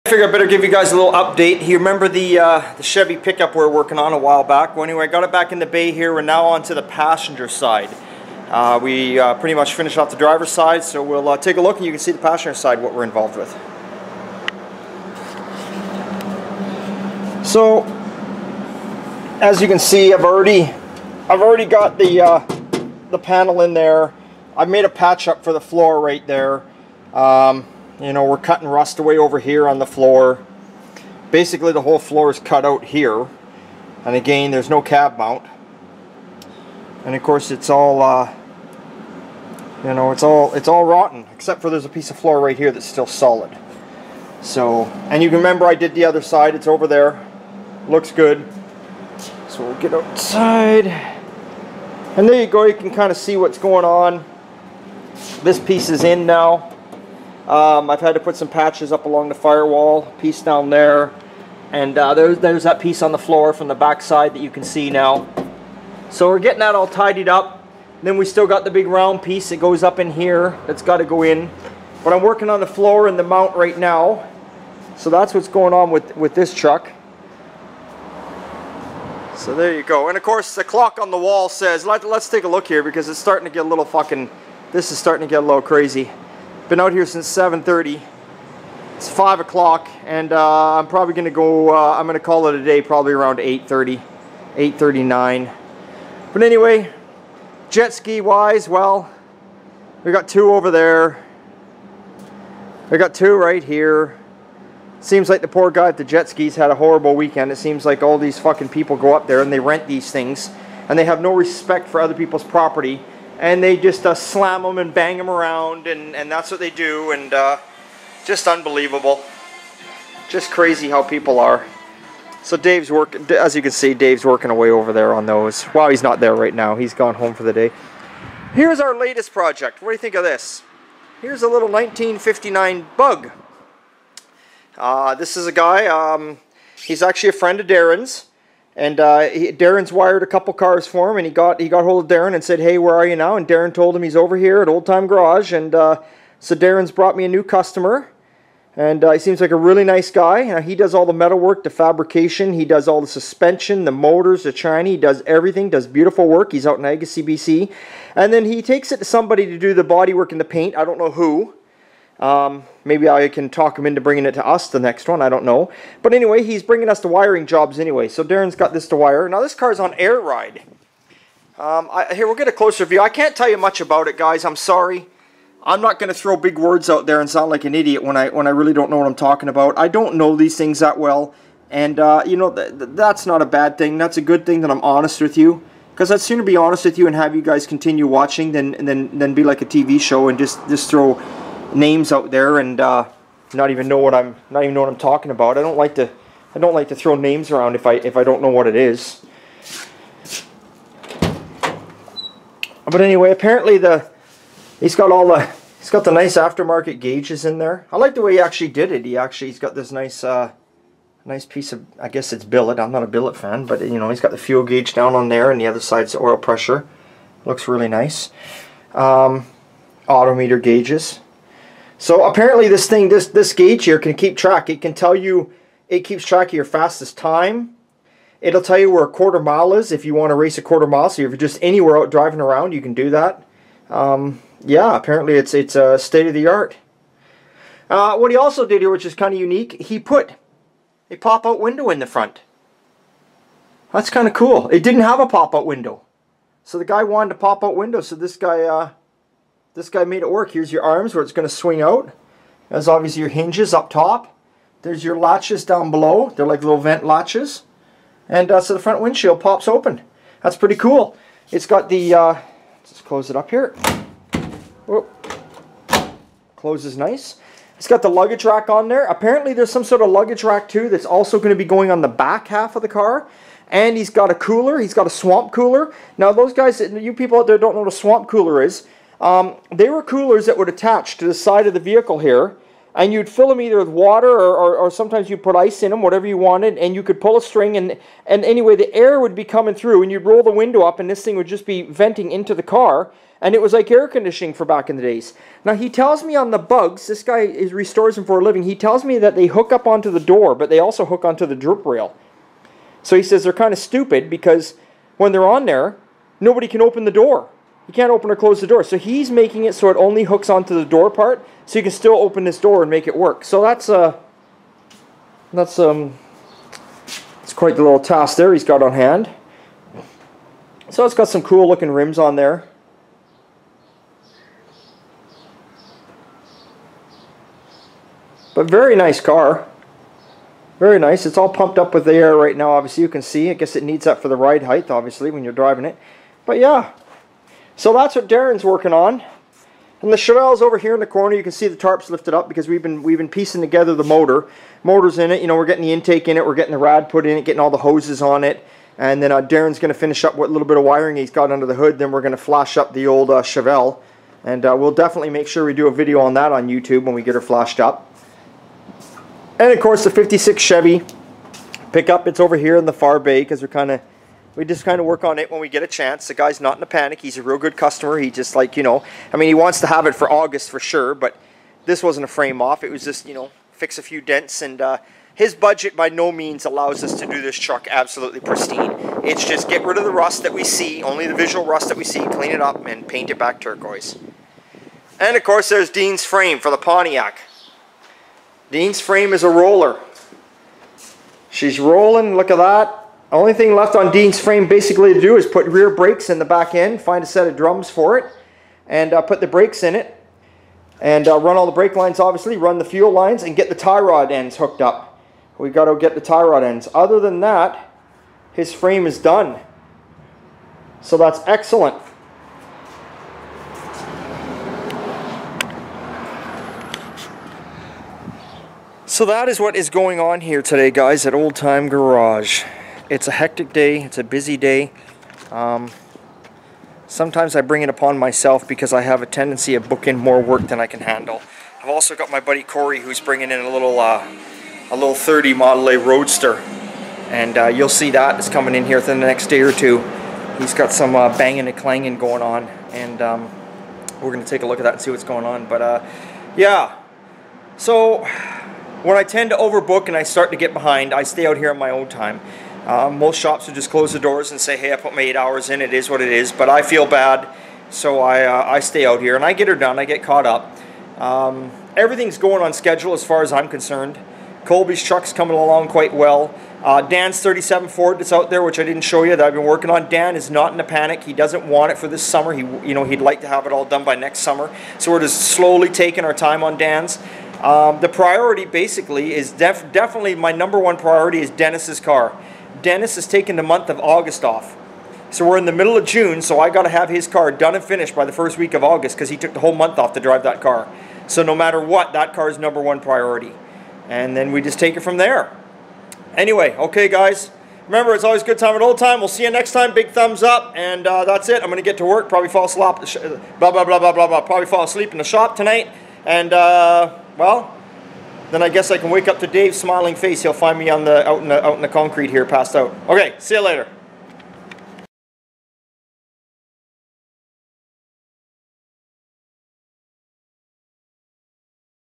I figured I better give you guys a little update. You remember the Chevy pickup we were working on a while back? Well, anyway, I got it back in the bay here. We're now onto the passenger side. We pretty much finished off the driver's side, so we'll take a look and you can see the passenger side what we're involved with. So, as you can see, I've already got the panel in there. I've made a patch up for the floor right there. You know, we're cutting rust away over here on the floor. Basically, the whole floor is cut out here. And again, there's no cab mount. And of course, it's all, you know, it's all rotten, except for there's a piece of floor right here that's still solid. So, and you can remember I did the other side. It's over there. Looks good. So we'll get outside. And there you go. You can kind of see what's going on. This piece is in now. I've had to put some patches up along the firewall, piece down there, and there's that piece on the floor from the back side that you can see now. So we're getting that all tidied up. Then we still got the big round piece that goes up in here that's got to go in. But I'm working on the floor and the mount right now. So that's what's going on with this truck. So there you go. And of course the clock on the wall says, let's take a look here because it's starting to get a little this is starting to get a little crazy. Been out here since 7:30. It's 5 o'clock, and I'm probably going to go, I'm going to call it a day probably around 8:30, 8:39. But anyway, jet ski wise, well, we got two over there. We got two right here. Seems like the poor guy at the jet skis had a horrible weekend. It seems like all these fucking people go up there and they rent these things, and they have no respect for other people's property. And they just slam them and bang them around, and that's what they do, and just unbelievable. Just crazy how people are. So Dave's working, as you can see, Dave's working away over there on those. Well, he's not there right now. He's gone home for the day. Here's our latest project. What do you think of this? Here's a little 1959 Bug. This is a guy, he's actually a friend of Darren's. And Darren's wired a couple cars for him, and he got hold of Darren and said, "Hey, where are you now?" And Darren told him he's over here at Old Time Garage, and so Darren's brought me a new customer, and he seems like a really nice guy. He does all the metal work, the fabrication, he does all the suspension, the motors, the china, he does everything, does beautiful work. He's out in Agassiz, BC, and then he takes it to somebody to do the body work and the paint. I don't know who. Maybe I can talk him into bringing it to us the next one, I don't know. But anyway, he's bringing us the wiring jobs anyway. So Darren's got this to wire. Now this car's on air ride. Here, we'll get a closer view. I can't tell you much about it, guys. I'm sorry. I'm not going to throw big words out there and sound like an idiot when I really don't know what I'm talking about. I don't know these things that well. And, you know, that's not a bad thing. That's a good thing that I'm honest with you. Because I'd sooner be honest with you and have you guys continue watching than be like a TV show and just throw names out there and not even know what I'm talking about. I don't like to throw names around if I don't know what it is. But anyway, apparently he's got the nice aftermarket gauges in there. I like the way he actually did it. He's got this nice piece of, I guess it's billet. I'm not a billet fan, but you know, he's got the fuel gauge down on there, and the other side's oil pressure. Looks really nice. Odometer gauges. So apparently this gauge here can keep track. It can tell you, it keeps track of your fastest time. It'll tell you where a quarter mile is if you want to race a quarter mile. So if you're just anywhere out driving around, you can do that. Yeah, apparently it's state of the art. What he also did here, which is kind of unique, he put a pop-out window in the front. That's kind of cool. It didn't have a pop-out window, so the guy wanted a pop-out window. So this guy made it work. Here's your arms where it's going to swing out. There's obviously your hinges up top. There's your latches down below. They're like little vent latches. And so the front windshield pops open. That's pretty cool. It's got the, let's close it up here. Whoop. Closes nice. It's got the luggage rack on there. Apparently there's some sort of luggage rack too that's also going to be going on the back half of the car. And he's got a cooler. He's got a swamp cooler. Now those guys, you people out there don't know what a swamp cooler is. They were coolers that would attach to the side of the vehicle here, and you'd fill them either with water or sometimes you'd put ice in them, whatever you wanted, and you could pull a string, and anyway, the air would be coming through, and you'd roll the window up, and this thing would just be venting into the car, And it was like air conditioning for back in the days. Now he tells me on the bugs, this guy restores them for a living, he tells me that they hook up onto the door, but they also hook onto the drip rail. So he says they're kind of stupid because when they're on there, nobody can open the door. You can't open or close the door. So he's making it so it only hooks onto the door part, so you can still open this door and make it work. So it's quite the little task there he's got on hand. So it's got some cool looking rims on there. But very nice car. Very nice. It's all pumped up with the air right now, obviously. You can see. I guess it needs that for the ride height, obviously, when you're driving it. But yeah. So that's what Darren's working on. And the Chevelle's over here in the corner. You can see the tarps lifted up because we've been piecing together the motor. Motor's in it. You know, we're getting the intake in it. We're getting the rad put in it, getting all the hoses on it. And then Darren's going to finish up what little bit of wiring he's got under the hood. Then we're going to flash up the old Chevelle. And we'll definitely make sure we do a video on that on YouTube when we get her flashed up. And of course the 56 Chevy pickup, it's over here in the far bay because we just kind of work on it when we get a chance. The guy's not in a panic. He's a real good customer. He just, like, you know, I mean, he wants to have it for August for sure, but this wasn't a frame off. It was just, you know, fix a few dents, and his budget by no means allows us to do this truck absolutely pristine. It's just get rid of the rust that we see, only the visual rust that we see, clean it up, and paint it back turquoise. And of course there's Dean's frame for the Pontiac. Dean's frame is a roller. She's rolling, look at that. Only thing left on Dean's frame basically to do is put rear brakes in the back end, find a set of drums for it, and put the brakes in it, and run all the brake lines, obviously, run the fuel lines, and get the tie rod ends hooked up. We've got to get the tie rod ends. Other than that, his frame is done. So that's excellent. So that is what is going on here today, guys, at Old Time Garage. It's a hectic day. It's a busy day. Sometimes I bring it upon myself because I have a tendency of booking more work than I can handle. I've also got my buddy Corey who's bringing in a little 30 Model A Roadster, and you'll see that is coming in here within the next day or two. He's got some banging and clanging going on, and we're going to take a look at that and see what's going on. But yeah, so when I tend to overbook and I start to get behind, I stay out here on my own time. Most shops will just close the doors and say, hey, I put my 8 hours in, it is what it is, but I feel bad, so I stay out here and I get her done, I get caught up. Everything's going on schedule as far as I'm concerned. Colby's truck's coming along quite well. Dan's 37 Ford that's out there, which I didn't show you, that I've been working on. Dan is not in a panic. He doesn't want it for this summer. He'd like to have it all done by next summer. So we're just slowly taking our time on Dan's. The priority basically is definitely my #1 priority is Dennis's car. Dennis is taking the month of August off. So we're in the middle of June, so I got to have his car done and finished by the first week of August because he took the whole month off to drive that car. So no matter what, that car is #1 priority. And then we just take it from there. Anyway, okay guys, remember it's always a good time at Old Time. We'll see you next time. Big thumbs up, and that's it. I'm going to get to work, probably fall asleep in the shop tonight. And well, then I guess I can wake up to Dave's smiling face. He'll find me on out in the concrete here, passed out. Okay, see you later.